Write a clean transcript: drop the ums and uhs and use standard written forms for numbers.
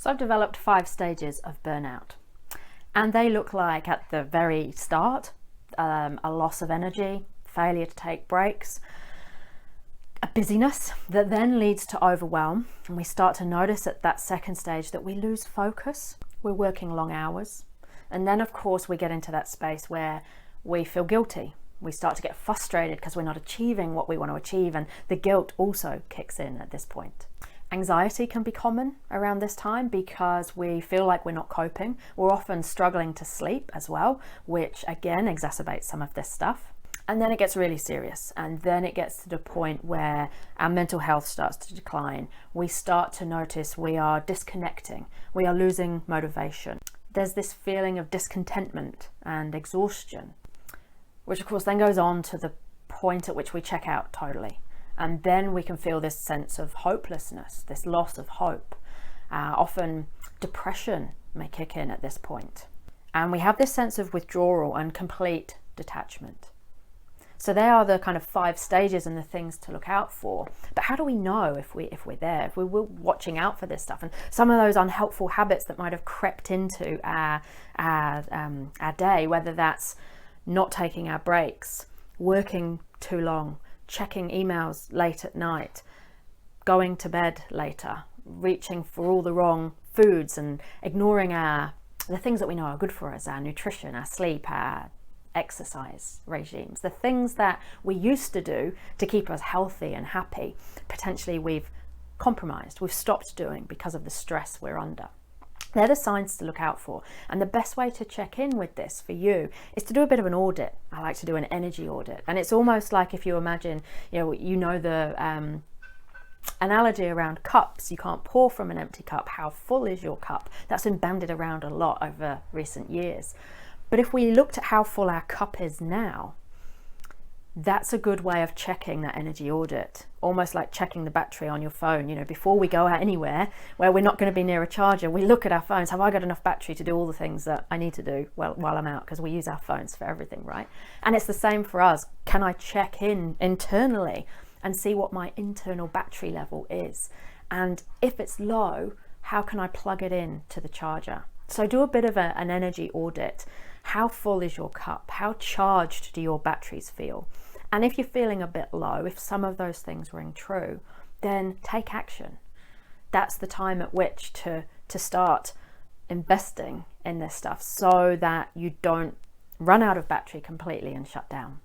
So I've developed 5 stages of burnout, and they look like, at the very start, a loss of energy, failure to take breaks, a busyness that then leads to overwhelm, and we start to notice at that second stage that we lose focus, we're working long hours, and then of course we get into that space where we feel guilty. We start to get frustrated because we're not achieving what we want to achieve, and the guilt also kicks in at this point. Anxiety can be common around this time because we feel like we're not coping. We're often struggling to sleep as well, which again exacerbates some of this stuff. And then it gets really serious, and then it gets to the point where our mental health starts to decline. We start to notice we are disconnecting, we are losing motivation. There's this feeling of discontentment and exhaustion, which of course then goes on to the point at which we check out totally. And then we can feel this sense of hopelessness, this loss of hope. Often depression may kick in at this point. And we have this sense of withdrawal and complete detachment. So they are the kind of 5 stages and the things to look out for. But how do we know if we're there, if we're watching out for this stuff? And some of those unhelpful habits that might have crept into our day, whether that's not taking our breaks, working too long, checking emails late at night, going to bed later, reaching for all the wrong foods and ignoring the things that we know are good for us, our nutrition, our sleep, our exercise regimes, the things that we used to do to keep us healthy and happy, potentially we've compromised, we've stopped doing because of the stress we're under. They're the signs to look out for. And the best way to check in with this for you is to do a bit of an audit. I like to do an energy audit. And it's almost like if you imagine, you know the analogy around cups. You can't pour from an empty cup. How full is your cup? That's been bandied around a lot over recent years. But if we looked at how full our cup is now, that's a good way of checking that energy audit, almost like checking the battery on your phone. Before we go out anywhere where we're not going to be near a charger, we look at our phones. Have I got enough battery to do all the things that I need to do while I'm out? Because we use our phones for everything, right? And it's the same for us. Can I check in internally and see what my internal battery level is? And if it's low, how can I plug it in to the charger? So do a bit of an energy audit. How full is your cup? How charged do your batteries feel? And if you're feeling a bit low, if some of those things ring true, then take action. That's the time at which to start investing in this stuff so that you don't run out of battery completely and shut down.